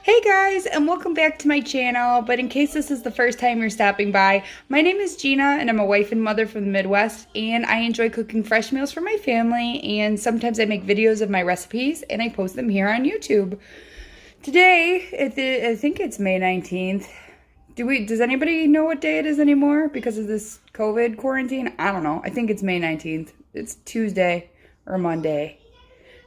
Hey guys, and welcome back to my channel. But in case this is the first time you're stopping by, my name is Gina and I'm a wife and mother from the Midwest, and I enjoy cooking fresh meals for my family, and sometimes I make videos of my recipes and I post them here on YouTube. Today, I think it's May 19th. Does anybody know what day it is anymore because of this COVID quarantine? I don't know. I think it's May 19th. It's Tuesday or Monday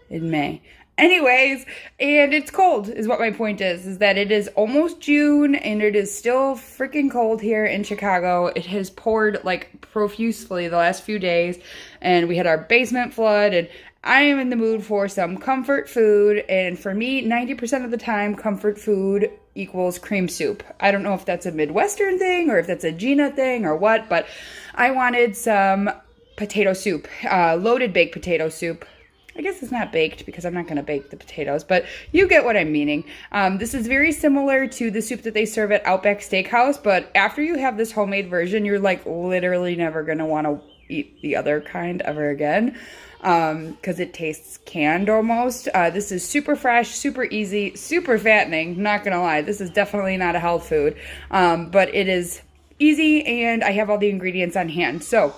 in May. Anyways, and it's cold is what my point is that it is almost June and it is still freaking cold here in Chicago. It has poured like profusely the last few days, and we had our basement flood, and I am in the mood for some comfort food. And for me, 90% of the time, comfort food equals cream soup. I don't know if that's a Midwestern thing or if that's a Gina thing or what, but I wanted some potato soup, loaded baked potato soup. I guess it's not baked because I'm not going to bake the potatoes, but you get what I'm meaning. This is very similar to the soup that they serve at Outback Steakhouse, but after you have this homemade version, you're like literally never going to want to eat the other kind ever again because it tastes canned almost. This is super fresh, super easy, super fattening. Not going to lie, this is definitely not a health food, but it is easy and I have all the ingredients on hand. So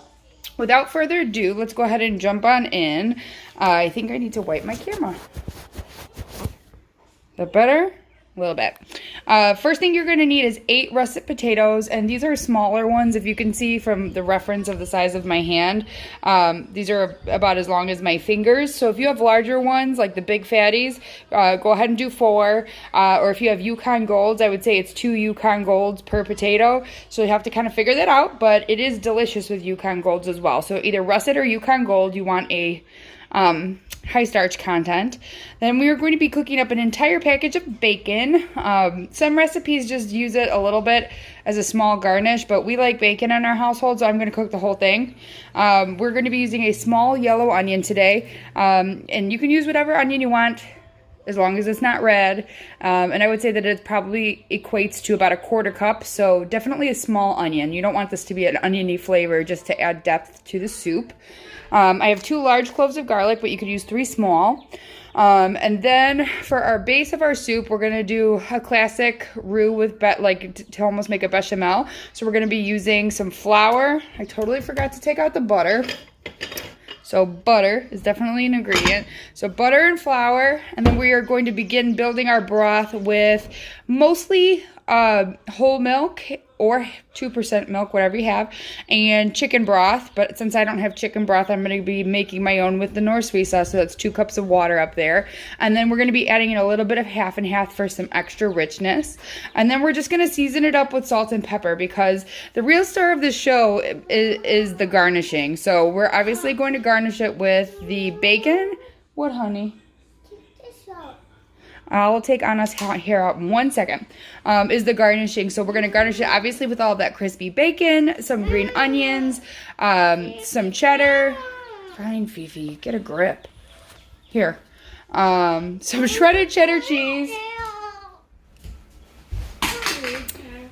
without further ado, let's go ahead and jump on in. I think I need to wipe my camera. Is that better? A little bit. First thing you're going to need is 8 russet potatoes, and these are smaller ones. If you can see from the reference of the size of my hand, these are about as long as my fingers. So if you have larger ones, like the big fatties, go ahead and do 4. Or if you have Yukon Golds, I would say it's 2 Yukon Golds per potato. So you have to kind of figure that out, but it is delicious with Yukon Golds as well. So either russet or Yukon Gold, you want a high starch content. Then we are going to be cooking up an entire package of bacon. Some recipes just use it a little bit as a small garnish, but we like bacon in our household, so I'm going to cook the whole thing. We're going to be using a small yellow onion today, and you can use whatever onion you want as long as it's not red. And I would say that it probably equates to about a 1/4 cup, so definitely a small onion. You don't want this to be an oniony flavor just to add depth to the soup. I have 2 large cloves of garlic, but you could use 3 small. And then for our base of our soup, we're going to do a classic roux with to almost make a bechamel. So we're going to be using some flour. I totally forgot to take out the butter. So butter is definitely an ingredient. So butter and flour, and then we are going to begin building our broth with mostly whole milk or 2% milk, whatever you have, and chicken broth. But since I don't have chicken broth, I'm going to be making my own with the North Sweet sauce, so that's 2 cups of water up there. And then we're going to be adding in a little bit of half and half for some extra richness. And then we're just going to season it up with salt and pepper, because the real star of this show is the garnishing. So we're obviously going to garnish it with the bacon. What, honey? I'll take Anna's hair out in 1 second, is the garnishing. So we're going to garnish it obviously with all of that crispy bacon, some green onions, some cheddar. Fine, Fifi, get a grip. Here. Some shredded cheddar cheese.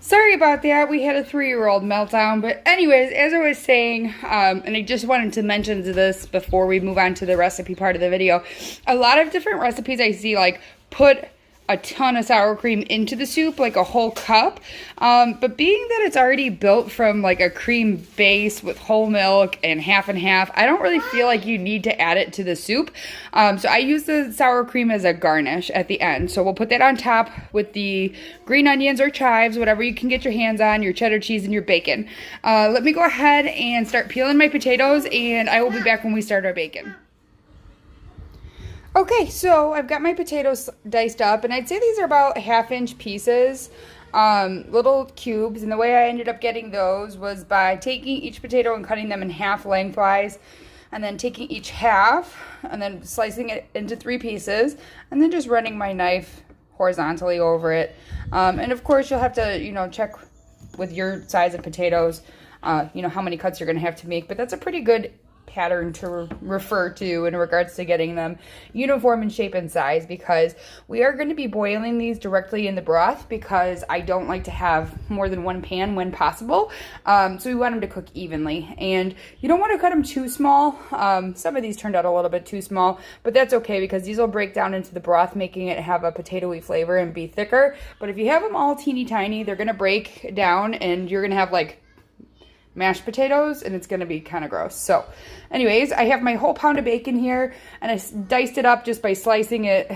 Sorry about that. We had a 3-year-old meltdown. But anyways, as I was saying, and I just wanted to mention this before we move on to the recipe part of the video, a lot of different recipes I see like put a ton of sour cream into the soup, like a whole cup. But being that it's already built from like a cream base with whole milk and half, I don't really feel like you need to add it to the soup. So I use the sour cream as a garnish at the end. So we'll put that on top with the green onions or chives, whatever you can get your hands on, your cheddar cheese and your bacon. Let me go ahead and start peeling my potatoes, and I will be back when we start our bacon. Okay, so I've got my potatoes diced up, and I'd say these are about 1/2-inch pieces, little cubes. And the way I ended up getting those was by taking each potato and cutting them in half lengthwise, and then taking each half and then slicing it into 3 pieces, and then just running my knife horizontally over it. And of course, you'll have to, check with your size of potatoes, how many cuts you're going to have to make. But that's a pretty good pattern to refer to in regards to getting them uniform in shape and size, because we are going to be boiling these directly in the broth because I don't like to have more than one pan when possible. So we want them to cook evenly, and you don't want to cut them too small. Some of these turned out a little bit too small, but that's okay because these will break down into the broth, making it have a potatoey flavor and be thicker. But if you have them all teeny tiny, they're going to break down and you're going to have like mashed potatoes, and it's going to be kind of gross. So anyways, I have my whole pound of bacon here, and I diced it up just by slicing it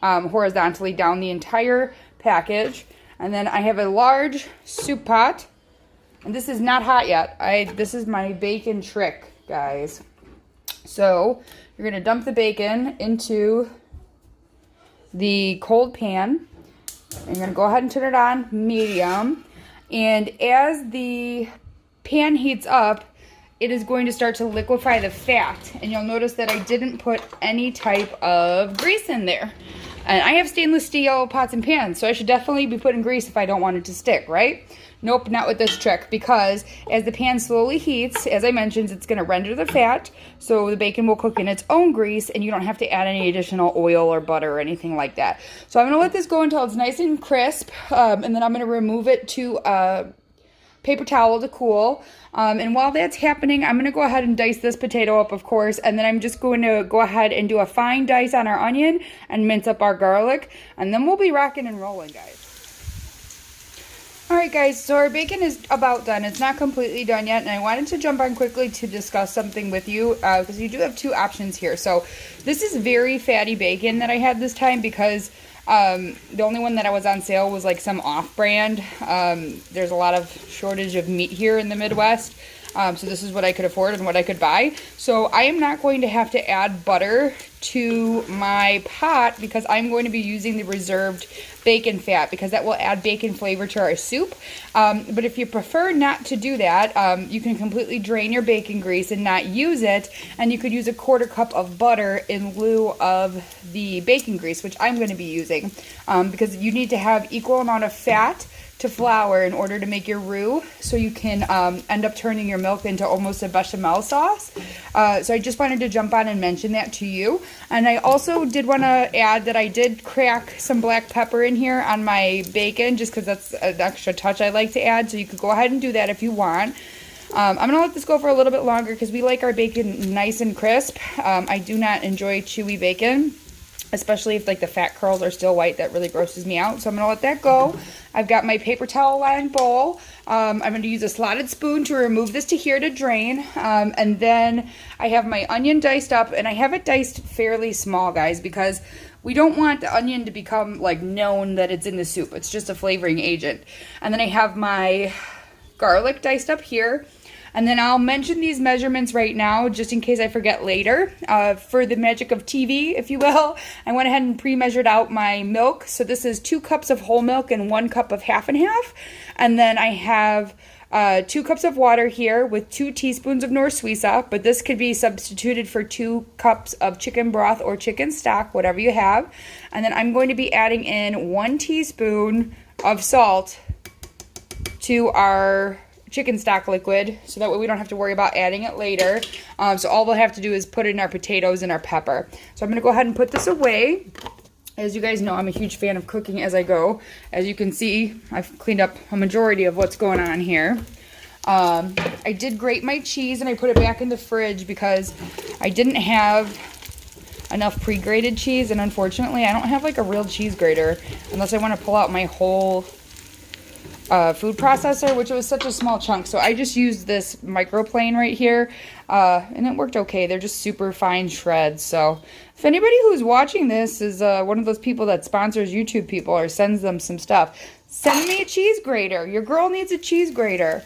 horizontally down the entire package. And then I have a large soup pot, and this is not hot yet. This is my bacon trick, guys. So you're going to dump the bacon into the cold pan, and you're going to go ahead and turn it on medium. And as the pan heats up, it is going to start to liquefy the fat, and you'll notice that I didn't put any type of grease in there. And I have stainless steel pots and pans, so I should definitely be putting grease if I don't want it to stick, right? Nope, not with this trick, because as the pan slowly heats, as I mentioned, it's going to render the fat, so the bacon will cook in its own grease, and you don't have to add any additional oil or butter or anything like that. So I'm going to let this go until it's nice and crisp, and then I'm going to remove it to paper towel to cool. And while that's happening, I'm going to go ahead and dice this potato up, of course, and then I'm just going to go ahead and do a fine dice on our onion and mince up our garlic, and then we'll be rocking and rolling, guys. Alright guys, so our bacon is about done. It's not completely done yet, and I wanted to jump on quickly to discuss something with you, because you do have two options here. So this is very fatty bacon that I had this time, because the only one that I was on sale was like some off-brand. There's a lot of shortage of meat here in the Midwest, so this is what I could afford and what I could buy. So I am not going to have to add butter to my pot, because I'm going to be using the reserved bacon fat, because that will add bacon flavor to our soup. But if you prefer not to do that, you can completely drain your bacon grease and not use it, and you could use a 1/4 cup of butter in lieu of the bacon grease, which I'm going to be using, because you need to have equal amount of fat to flour in order to make your roux, so you can end up turning your milk into almost a bechamel sauce. So I just wanted to jump on and mention that to you. And I also did want to add that I did crack some black pepper in here on my bacon, just because that's an extra touch I like to add, so you could go ahead and do that if you want. I'm going to let this go for a little bit longer because we like our bacon nice and crisp. I do not enjoy chewy bacon, especially if like the fat curls are still white. That really grosses me out. So I'm going to let that go. I've got my paper towel lined bowl. I'm going to use a slotted spoon to remove this to here to drain. And then I have my onion diced up, and I have it diced fairly small, guys, because we don't want the onion to become like known that it's in the soup. It's just a flavoring agent. And then I have my garlic diced up here. And then I'll mention these measurements right now just in case I forget later. For the magic of TV, if you will, I went ahead and pre-measured out my milk. So this is 2 cups of whole milk and 1 cup of half and half. And then I have 2 cups of water here with 2 teaspoons of Nor Suiza, but this could be substituted for 2 cups of chicken broth or chicken stock, whatever you have. And then I'm going to be adding in 1 teaspoon of salt to our chicken stock liquid, so that way we don't have to worry about adding it later. So all we'll have to do is put in our potatoes and our pepper. So I'm going to go ahead and put this away. As you guys know, I'm a huge fan of cooking as I go. As you can see, I've cleaned up a majority of what's going on here. I did grate my cheese and I put it back in the fridge because I didn't have enough pre-grated cheese, and unfortunately I don't have like a real cheese grater unless I want to pull out my whole food processor, which was such a small chunk. So I just used this microplane right here, and it worked okay. They're just super fine shreds. So if anybody who's watching this is one of those people that sponsors YouTube people or sends them some stuff, send me a cheese grater. Your girl needs a cheese grater.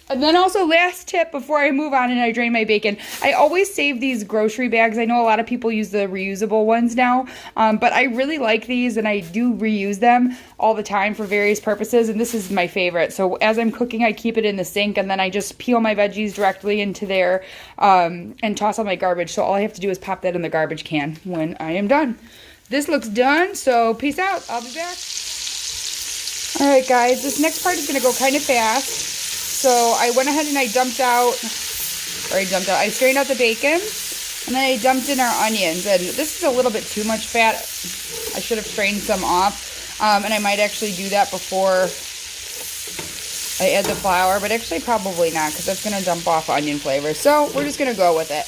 And then also, last tip before I move on and I drain my bacon, I always save these grocery bags. I know a lot of people use the reusable ones now, but I really like these, and I do reuse them all the time for various purposes, and this is my favorite. So as I'm cooking, I keep it in the sink, and then I just peel my veggies directly into there and toss all my garbage. So all I have to do is pop that in the garbage can when I am done. This looks done, so peace out. I'll be back. All right, guys, this next part is going to go kind of fast. So I went ahead and I dumped out I strained out the bacon, and then I dumped in our onions. And this is a little bit too much fat. I should have strained some off, and I might actually do that before I add the flour, but actually probably not, because that's going to dump off onion flavor. So we're just going to go with it.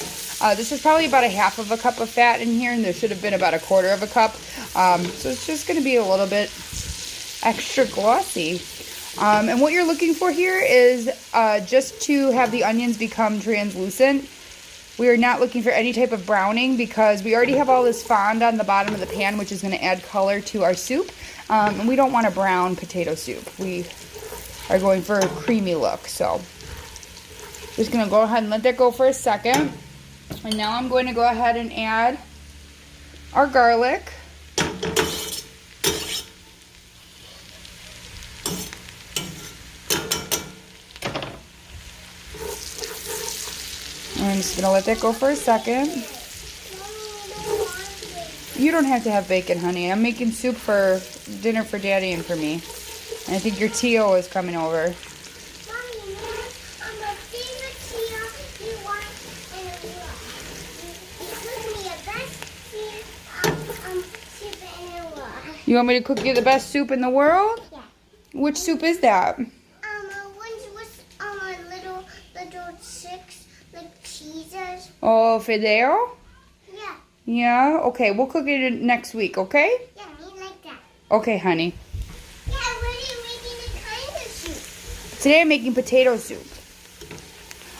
This is probably about a half of a cup of fat in here, and there should have been about a quarter of a cup. So it's just going to be a little bit extra glossy. And what you're looking for here is just to have the onions become translucent. We are not looking for any type of browning because we already have all this fond on the bottom of the pan, which is going to add color to our soup. And we don't want a brown potato soup. We are going for a creamy look. So just going to go ahead and let that go for a second. And now I'm going to go ahead and add our garlic. I'm just going to let that go for a second. You don't have to have bacon, honey. I'm making soup for dinner for Daddy and for me. And I think your Tio is coming over. You want me to cook you the best soup in the world? Yeah. Which soup is that? One's with little six cheeses. Oh, fideo? Yeah. Yeah? Okay, we'll cook it next week, okay? Yeah, me like that. Okay, honey. Yeah, what are you making the kind of soup? Today I'm making potato soup.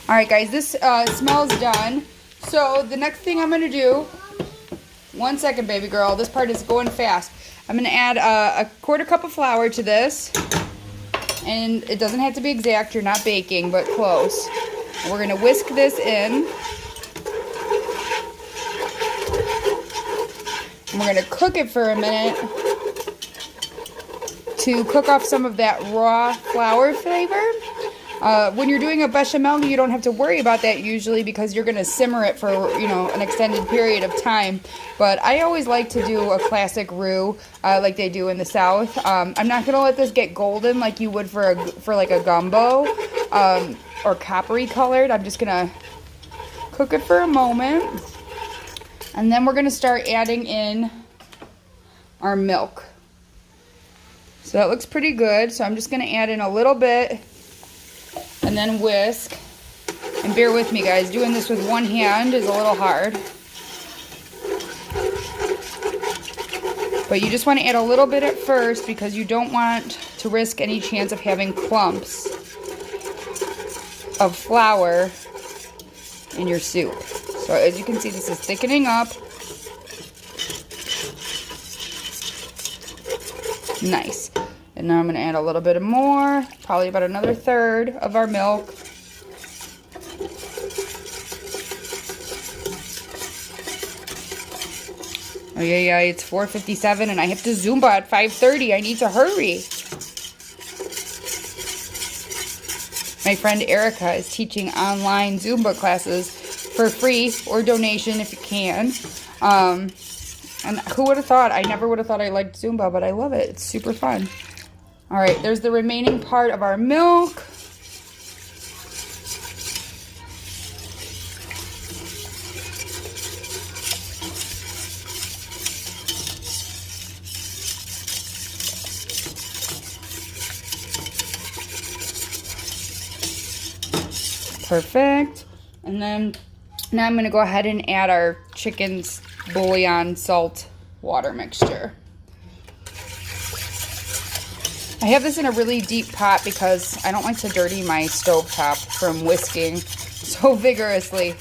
Alright guys, this smells done. So the next thing I'm going to do, 1 second baby girl, this part is going fast. I'm going to add a quarter cup of flour to this. And it doesn't have to be exact, you're not baking, but close. And we're going to whisk this in. And we're going to cook it for a minute to cook off some of that raw flour flavor. When you're doing a bechamel, you don't have to worry about that usually because you're going to simmer it for, an extended period of time. But I always like to do a classic roux like they do in the South. I'm not going to let this get golden like you would for like a gumbo or coppery colored. I'm just going to cook it for a moment. And then we're going to start adding in our milk. So that looks pretty good. So I'm just going to add in a little bit and then whisk. And bear with me, guys. Doing this with one hand is a little hard. But you just want to add a little bit at first because you don't want to risk any chance of having clumps of flour in your soup. So as you can see, this is thickening up. Nice. And now I'm going to add a little bit more, probably about another third of our milk. Oh yeah, it's 4:57 and I have to Zumba at 5:30. I need to hurry. My friend Erica is teaching online Zumba classes for free or donation if you can. And who would have thought? I never would have thought I liked Zumba, but I love it. It's super fun. All right, there's the remaining part of our milk. Perfect. And then now I'm going to go ahead and add our chicken's bouillon salt water mixture. I have this in a really deep pot because I don't like to dirty my stovetop from whisking so vigorously.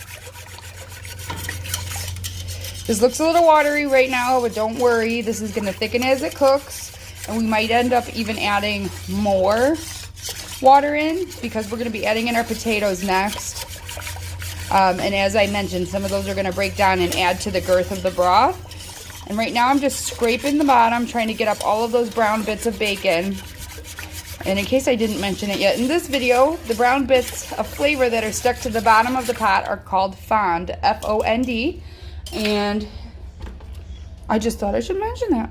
This looks a little watery right now, but don't worry. This is going to thicken as it cooks. And we might end up even adding more water in because we're going to be adding in our potatoes next. And as I mentioned, some of those are going to break down and add to the girth of the broth. And right now I'm just scraping the bottom, trying to get up all of those brown bits of bacon. And in case I didn't mention it yet, in this video, the brown bits of flavor that are stuck to the bottom of the pot are called fond, F-O-N-D. And I just thought I should mention that.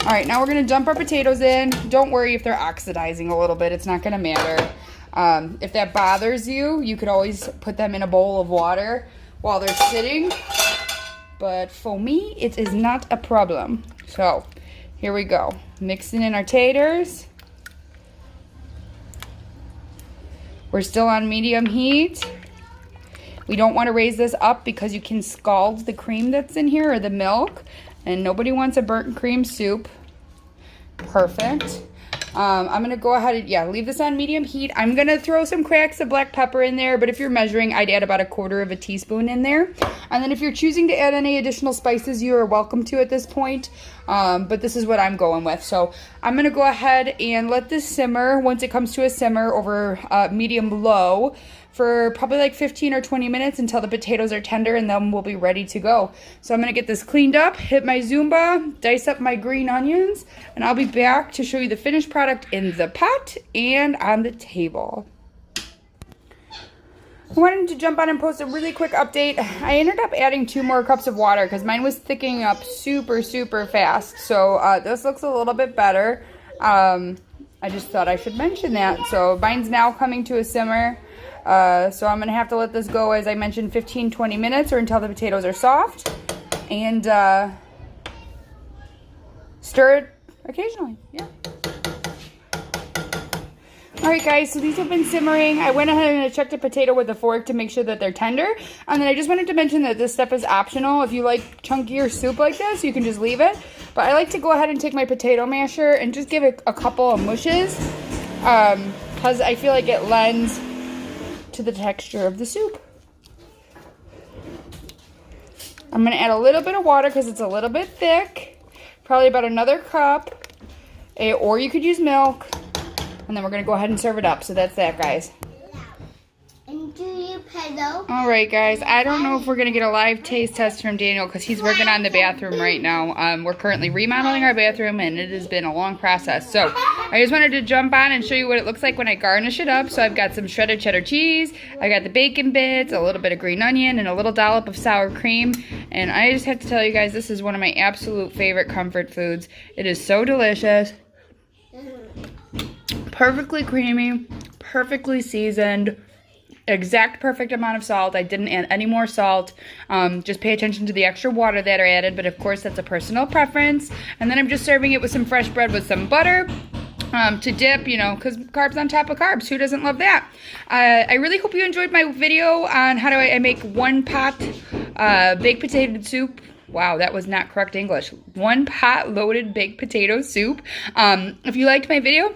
All right, now we're going to dump our potatoes in. Don't worry if they're oxidizing a little bit. It's not going to matter. If that bothers you, you could always put them in a bowl of water while they're sitting. But for me, it is not a problem. So here we go. Mixing in our taters. We're still on medium heat. We don't want to raise this up because you can scald the cream that's in here or the milk. And nobody wants a burnt cream soup. Perfect. I'm going to go ahead and, leave this on medium heat. I'm going to throw some cracks of black pepper in there, but if you're measuring, I'd add about 1/4 teaspoon in there. And then if you're choosing to add any additional spices, you are welcome to at this point. But this is what I'm going with. So I'm going to go ahead and let this simmer once it comes to a simmer over medium low for probably like 15 or 20 minutes until the potatoes are tender, and then we'll be ready to go. So I'm going to get this cleaned up, hit my Zumba, dice up my green onions, and I'll be back to show you the finished product in the pot and on the table. I wanted to jump on and post a really quick update. I ended up adding 2 more cups of water because mine was thickening up super fast. So this looks a little bit better. I just thought I should mention that. So mine's now coming to a simmer. So I'm going to have to let this go, as I mentioned, 15-20 minutes or until the potatoes are soft. And stir it occasionally. Yeah. Alright guys, so these have been simmering. I went ahead and I checked a potato with a fork to make sure that they're tender. And then I just wanted to mention that this stuff is optional. If you like chunkier soup like this, you can just leave it. But I like to go ahead and take my potato masher and just give it a couple of mushes. Because I feel like it lends to the texture of the soup. I'm going to add a little bit of water because it's a little bit thick. Probably about another cup. Or you could use milk. And then we're going to go ahead and serve it up. So that's that, guys. And do you pedal? All right, guys. I don't know if we're going to get a live taste test from Daniel because he's working on the bathroom right now. We're currently remodeling our bathroom, and it has been a long process. So I just wanted to jump on and show you what it looks like when I garnish it up. So I've got some shredded cheddar cheese. I got the bacon bits, a little bit of green onion, and a little dollop of sour cream. And I just have to tell you guys, this is one of my absolute favorite comfort foods. It is so delicious. Perfectly creamy, perfectly seasoned, exact perfect amount of salt. I didn't add any more salt. Just pay attention to the extra water that I added, but of course that's a personal preference. And then I'm just serving it with some fresh bread with some butter to dip, you know, because carbs on top of carbs. Who doesn't love that? I really hope you enjoyed my video on how do I make 1 pot baked potato soup. Wow, that was not correct English. 1 pot loaded baked potato soup. If you liked my video,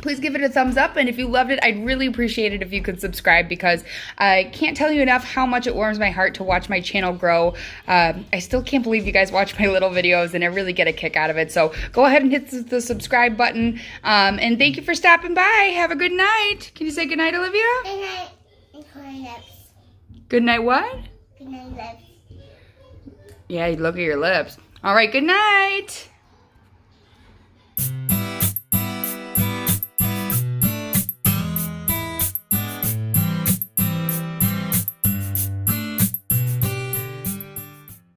please give it a thumbs up, and if you loved it, I'd really appreciate it if you could subscribe, because I can't tell you enough how much it warms my heart to watch my channel grow. I still can't believe you guys watch my little videos, and I really get a kick out of it. So go ahead and hit the subscribe button, and thank you for stopping by. Have a good night. Can you say good night, Olivia? Good night. And good night, lips. Good night what? Good night, lips. Yeah, look at your lips. All right, good night.